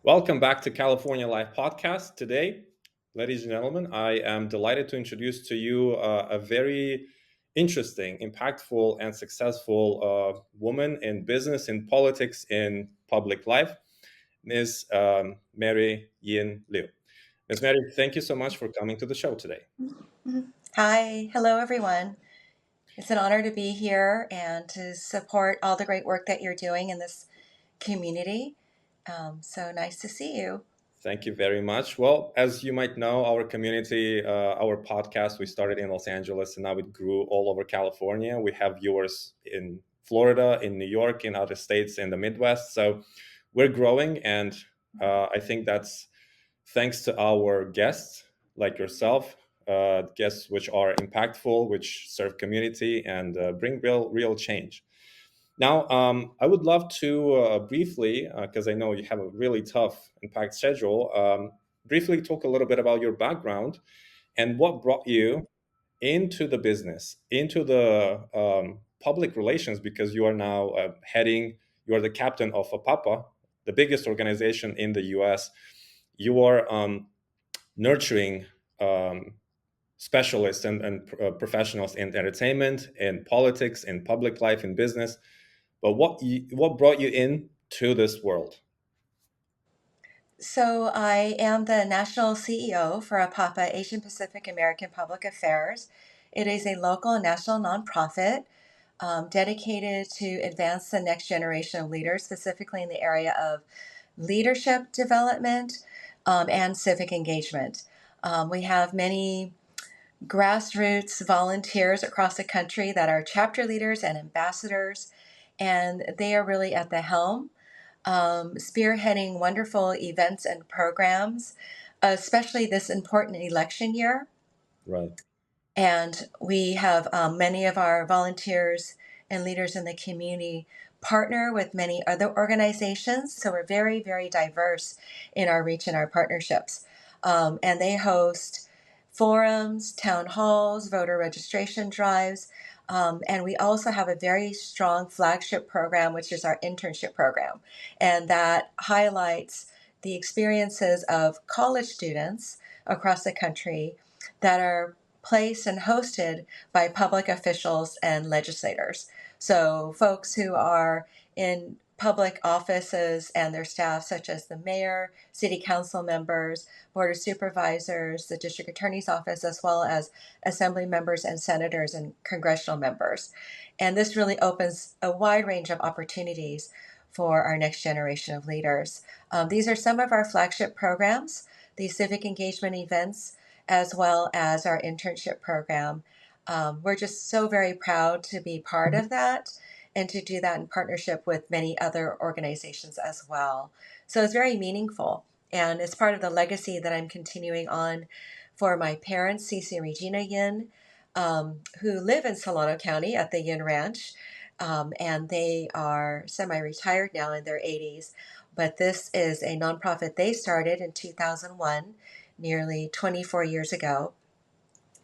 Welcome back to California Life Podcast. Today, ladies and gentlemen, I am delighted to introduce to you a very interesting, impactful, and successful woman in business, in politics, in public life, Ms. Mary Yin Liu. Ms. Mary, thank you so much for coming to the show today. Mhm. Hi, hello everyone. It's an honor to be here and to support all the great work that you're doing in this community. So nice to see you. Thank you very much. Well, as you might know, our community, our podcast, we started in Los Angeles and now it grew all over California. We have viewers in Florida, in New York, in other states in the Midwest. So we're growing. And I think that's thanks to our guests like yourself, guests which are impactful, which serve community and bring real change. Now, I would love to briefly, because I know you have a really tough and packed schedule, briefly talk a little bit about your background and what brought you into the business, into the public relations, because you are now you are the captain of APAPA, the biggest organization in the US. You are nurturing um, specialists and professionals in entertainment, in politics, in public life, in business. But what brought you in to this world? So I am the national CEO for APAPA, Asian Pacific American Public Affairs. It is a local and national nonprofit dedicated to advance the next generation of leaders, specifically in the area of leadership development and civic engagement. We have many grassroots volunteers across the country that are chapter leaders and ambassadors, and they are really at the helm, spearheading wonderful events and programs, especially this important election year. Right. And we have many of our volunteers and leaders in the community partner with many other organizations. So we're very, very diverse in our reach and our partnerships. And they host forums, town halls, voter registration drives. And we also have a very strong flagship program, which is our internship program. And that highlights the experiences of college students across the country that are placed and hosted by public officials and legislators. So, folks who are in public offices and their staff, such as the mayor, city council members, board of supervisors, the district attorney's office, as well as assembly members and senators and congressional members. And this really opens a wide range of opportunities for our next generation of leaders. These are some of our flagship programs, these civic engagement events, as well as our internship program. We're just so very proud to be part of that and to do that in partnership with many other organizations as well. So it's very meaningful. And it's part of the legacy that I'm continuing on for my parents, Cece and Regina Yin, who live in Solano County at the Yin Ranch. And they are semi retired now in their 80s. But this is a nonprofit they started in 2001, nearly 24 years ago.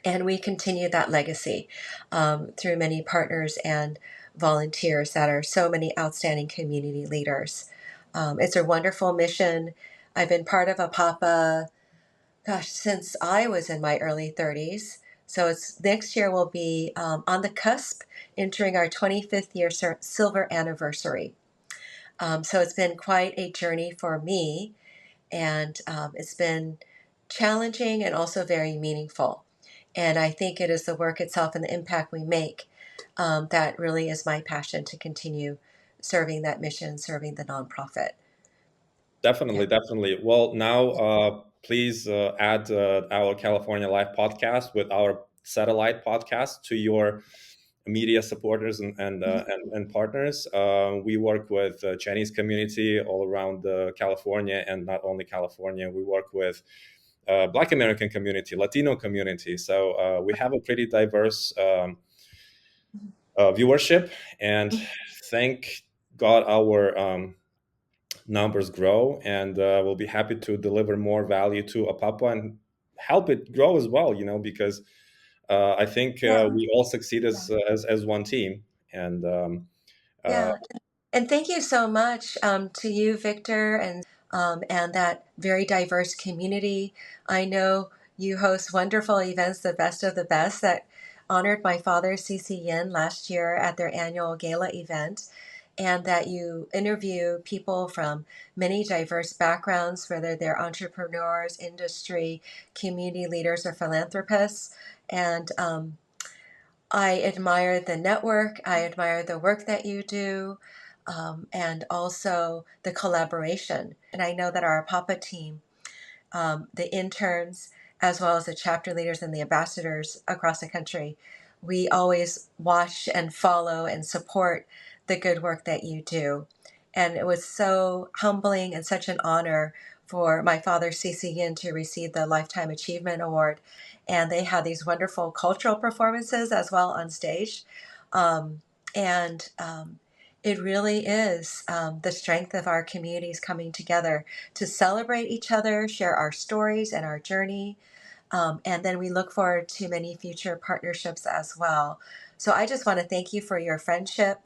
And we continue that legacy through many partners and volunteers that are so many outstanding community leaders. It's a wonderful mission. I've been part of APAPA, gosh, since I was in my early 30s. So it's next year will be on the cusp, entering our 25th year silver anniversary. So it's been quite a journey for me, and it's been challenging and also very meaningful. And I think it is the work itself and the impact we make that really is my passion to continue serving that mission, serving the nonprofit. Yeah. Definitely, definitely. Well, now please add our California Live podcast with our satellite podcast to your media supporters Mhm. and partners. We work with Chinese community all around California, and not only California. We work with Black American community, Latino community. So we have a pretty diverse viewership, and thank God our numbers grow, and we'll be happy to deliver more value to Apapa and help it grow as well. Because I think Yeah. we all succeed as one team, and uh, Yeah. And thank you so much to you, Victor, and and that very diverse community. I know you host wonderful events, the best of the best, that honored my father, CC Yin, last year at their annual gala event, and that you interview people from many diverse backgrounds, whether they're entrepreneurs, industry, community leaders, or philanthropists. And I admire the network. I admire the work that you do, and also the collaboration. And I know that our APAPA team, the interns, as well as the chapter leaders and the ambassadors across the country, we always watch and follow and support the good work that you do. And it was so humbling and such an honor for my father, CC Yin, to receive the Lifetime Achievement Award. And they had these wonderful cultural performances as well on stage. Um, and it really is the strength of our communities coming together to celebrate each other, share our stories and our journey. And then we look forward to many future partnerships as well. So I just want to thank you for your friendship,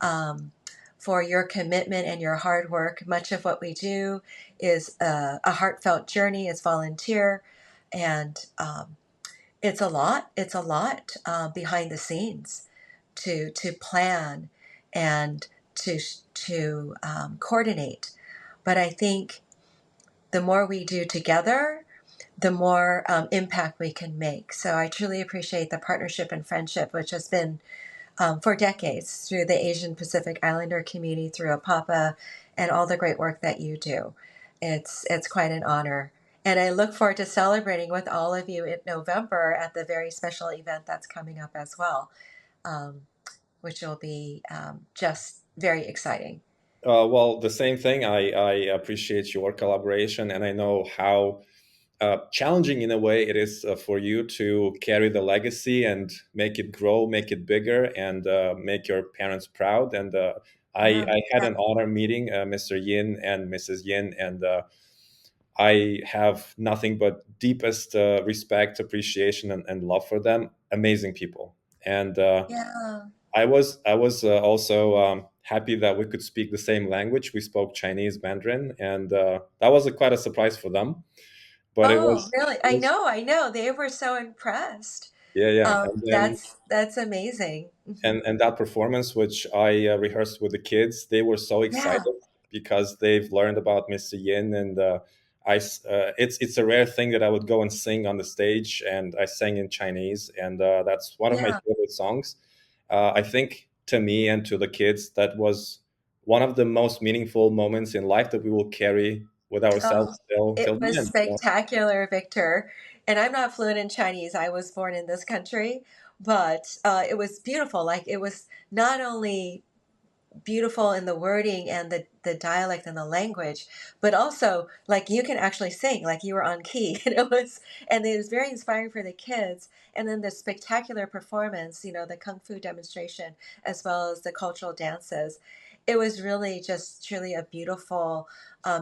um, for your commitment and your hard work. Much of what we do is a heartfelt journey as volunteer. And it's a lot. It's a lot behind the scenes to plan and to coordinate. But I think the more we do together, the more impact we can make. So I truly appreciate the partnership and friendship, which has been for decades through the Asian Pacific Islander community, through APAPA, and all the great work that you do. It's quite an honor. And I look forward to celebrating with all of you in November at the very special event that's coming up as well, um, which will be just very exciting. Well, the same thing. I appreciate your collaboration, and I know how challenging in a way it is for you to carry the legacy and make it grow, make it bigger, and make your parents proud. And Yeah, I had yeah. an honor meeting Mr. Yin and Mrs. Yin, and I have nothing but deepest respect, appreciation, and love for them. Amazing people, and Yeah. I was also happy that we could speak the same language. We spoke Chinese Mandarin, and that was quite a surprise for them. But it Oh, was, really? it was I know. They were so impressed. yeah, yeah. And then That's amazing. and that performance, which I rehearsed with the kids, they were so Yeah. excited because they've learned about Mr. Yin, and it's a rare thing that I would go and sing on the stage, and I sang in Chinese, and that's one of my Yeah. favorite songs. I think to me and to the kids, that was one of the most meaningful moments in life that we will carry with Oh, ourselves till it the was end. spectacular, Victor. And I'm not fluent in Chinese. I was born in this country, but it was beautiful. Like it was not only beautiful in the wording and the dialect and the language, but also like you can actually sing, like you were on key. And it was very inspiring for the kids. And then the spectacular performance, the kung fu demonstration, as well as the cultural dances. It was really just truly a beautiful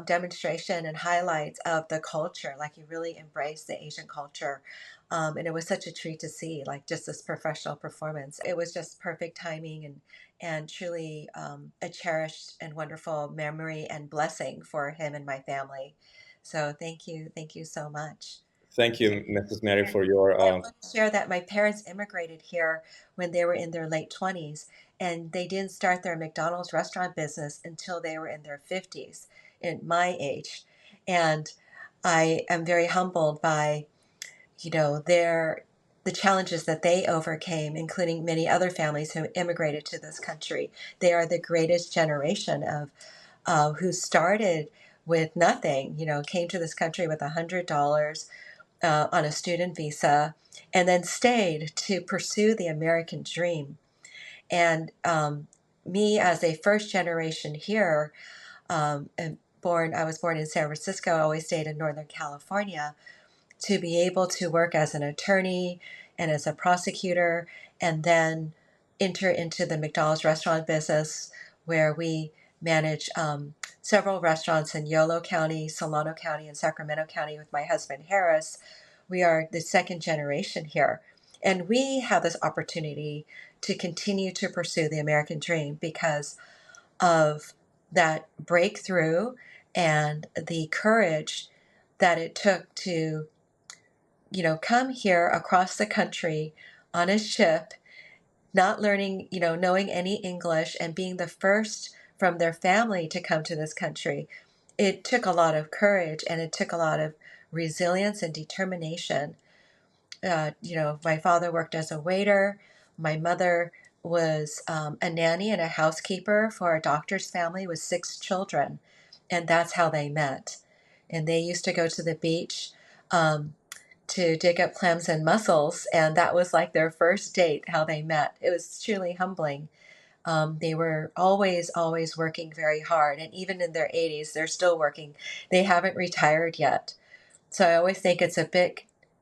demonstration and highlights of the culture. Like you really embraced the Asian culture. And it was such a treat to see, like just this professional performance. It was just perfect timing and truly a cherished and wonderful memory and blessing for him and my family. So thank you so much. Thank you, Mrs. Mary, for your I want to share that my parents immigrated here when they were in their late 20s, and they didn't start their McDonald's restaurant business until they were in their 50s, in my age. And I am very humbled by their the challenges that they overcame, including many other families who immigrated to this country. They are the greatest generation of who started with nothing. Came to this country with $100 on a student visa, and then stayed to pursue the American dream. And me, as a first generation here, and I was born in San Francisco. I always stayed in Northern California to be able to work as an attorney and as a prosecutor, and then enter into the McDonald's restaurant business, where we manage several restaurants in Yolo County, Solano County, and Sacramento County with my husband Harris. We are the second generation here. And we have this opportunity to continue to pursue the American dream because of that breakthrough and the courage that it took to, come here across the country on a ship, not learning, knowing any English, and being the first from their family to come to this country. It took a lot of courage, and it took a lot of resilience and determination. My father worked as a waiter. My mother was a nanny and a housekeeper for a doctor's family with 6 children. And that's how they met. And they used to go to the beach um, to dig up clams and mussels. And that was like their first date, how they met. It was truly humbling. They were always, always working very hard. And even in their 80s, they're still working. They haven't retired yet. So I always think it's a bit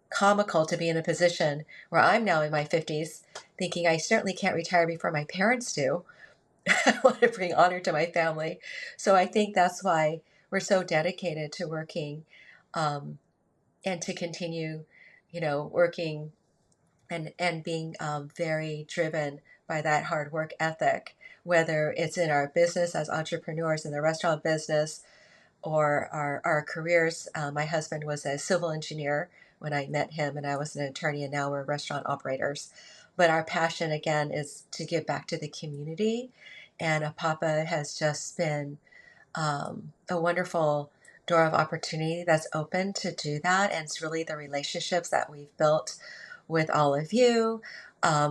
comical to be in a position where I'm now in my 50s, thinking I certainly can't retire before my parents do. I want to bring honor to my family. So I think that's why we're so dedicated to working um, and to continue, working and being very driven by that hard work ethic, whether it's in our business as entrepreneurs in the restaurant business or our careers. My husband was a civil engineer when I met him, and I was an attorney, and now we're restaurant operators. But our passion, again, is to give back to the community. And APAPA has just been a wonderful door of opportunity that's open to do that. And it's really the relationships that we've built with all of you,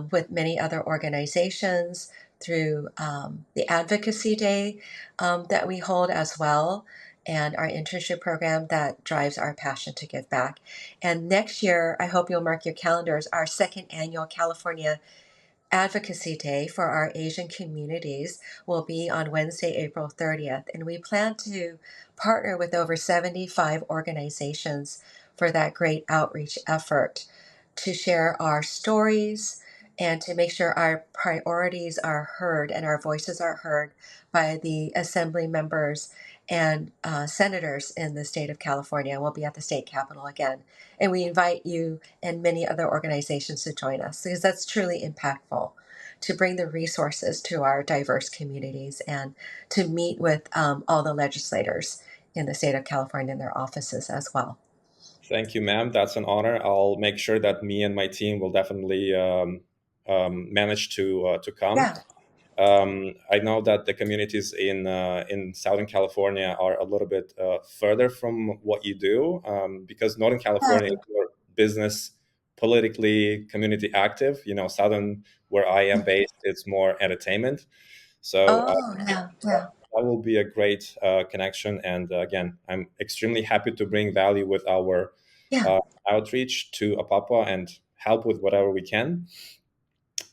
with many other organizations through the Advocacy Day that we hold as well, and our internship program that drives our passion to give back. And next year, I hope you'll mark your calendars, our second annual California Advocacy Day for our Asian communities will be on Wednesday, April 30th. And we plan to partner with over 75 organizations for that great outreach effort to share our stories and to make sure our priorities are heard and our voices are heard by the assembly members and senators in the state of California. We'll be at the state capitol again. And we invite you and many other organizations to join us because that's truly impactful to bring the resources to our diverse communities and to meet with all the legislators in the state of California in their offices as well. Thank you, ma'am. That's an honor. I'll make sure that me and my team will definitely manage to come. Yeah. I know that the communities in Southern California are a little bit further from what you do, because Northern California is more business, politically, community active. Southern, where I am based, it's more entertainment. So Oh, yeah, yeah, that will be a great connection. And again, I'm extremely happy to bring value with our yeah. uh, outreach to APAPA and help with whatever we can.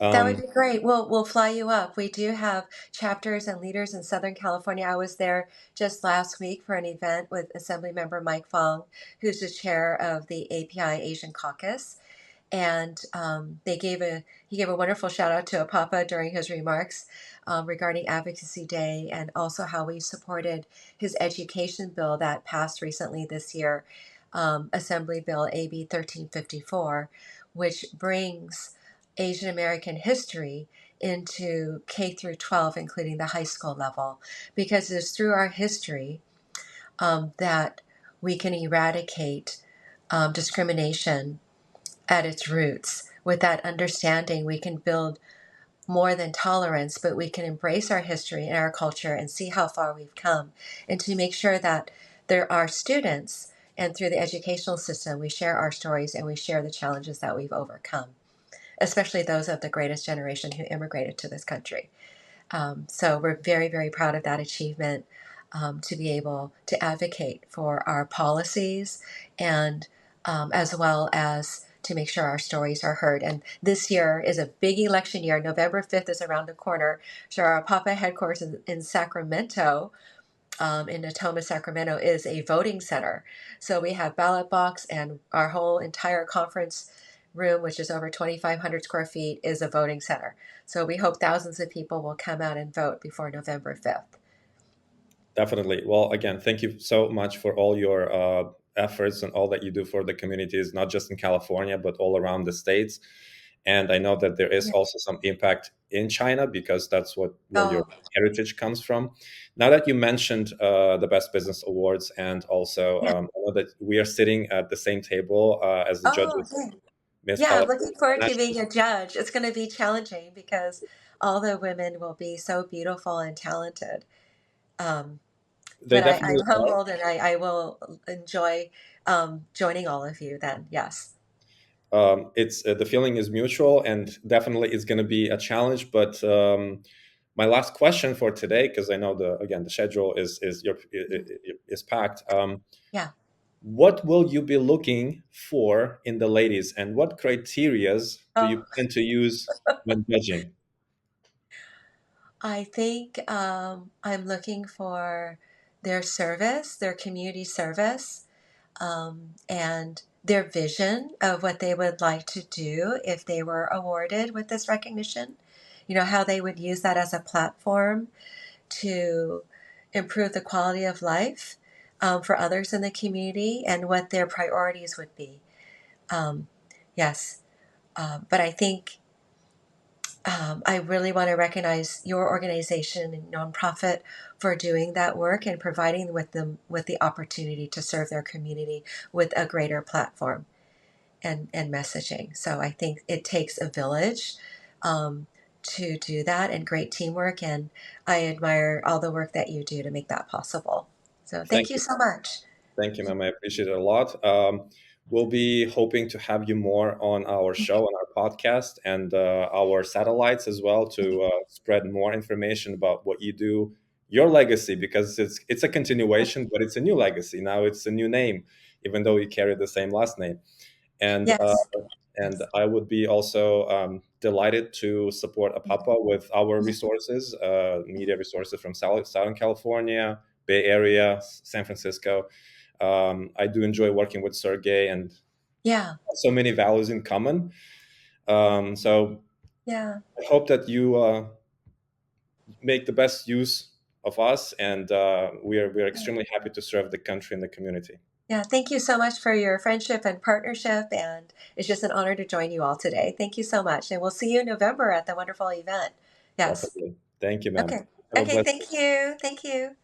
That would Um, be great. We'll fly you up. We do have chapters and leaders in Southern California. I was there just last week for an event with Assemblymember Mike Fong, who's the chair of the API Asian Caucus. And he gave a wonderful shout out to APAPA during his remarks regarding Advocacy Day, and also how we supported his education bill that passed recently this year, Assembly Bill AB 1354, which brings Asian American history into K through 12, including the high school level, because it's through our history that we can eradicate discrimination at its roots. With that understanding, we can build more than tolerance, but we can embrace our history and our culture and see how far we've come. And to make sure that there are students, and through the educational system, we share our stories and we share the challenges that we've overcome, especially those of the greatest generation who immigrated to this country. So we're very, very proud of that achievement, to be able to advocate for our policies and as well as to make sure our stories are heard. And this year is a big election year. November 5th is around the corner. So our Papa headquarters in Sacramento, in Natoma, Sacramento, is a voting center. So we have ballot box, and our whole entire conference room, which is over 2,500 square feet, is a voting center. So we hope thousands of people will come out and vote before November 5th. Definitely. Well, again, thank you so much for all your efforts and all that you do for the communities, not just in California, but all around the states. And I know that there is Yeah. also some impact in China because that's where your Oh, heritage comes from. Now that you mentioned the Best Business Awards, and also yeah. I know that we are sitting at the same table as the Oh, judges, yeah. Miss Yeah, I'm California looking forward to International. being a judge. It's going to be challenging because all the women will be so beautiful and talented. Um, They but definitely I'm are. humbled and I will enjoy joining all of you then. Yes. It's the feeling is mutual, and definitely it's going to be a challenge. But my last question for today, because I know the schedule Mhm. is packed. Yeah. What will you be looking for in the ladies, and what criterias do you Oh, plan to use when judging? I think I'm looking for their service, their community service, and their vision of what they would like to do if they were awarded with this recognition. You know, how they would use that as a platform to improve the quality of life for others in the community and what their priorities would be. Um, yes, but I think I really want to recognize your organization and nonprofit for doing that work and providing with them with the opportunity to serve their community with a greater platform and messaging. So I think it takes a village to do that and great teamwork. And I admire all the work that you do to make that possible. So thank Thank you you. so much. Thank you, ma'am. I appreciate it a lot. We'll be hoping to have you more on our show, on our podcast, and our satellites as well to spread more information about what you do, your legacy, because it's a continuation, but it's a new legacy. Now it's a new name, even though you carry the same last name. And Yes. and Yes. I would be also delighted to support APAPA with our resources, media resources from Southern California, Bay Area, San Francisco. I do enjoy working with Sergey and Yeah. so many values in common. So Yeah. I hope that you make the best use of us, and we are extremely happy to serve the country and the community. Yeah. Thank you so much for your friendship and partnership. And it's just an honor to join you all today. Thank you so much. And we'll see you in November at the wonderful event. Yes. Definitely. Thank you, ma'am. Okay. Have a Okay. blessed Thank you. Thank you.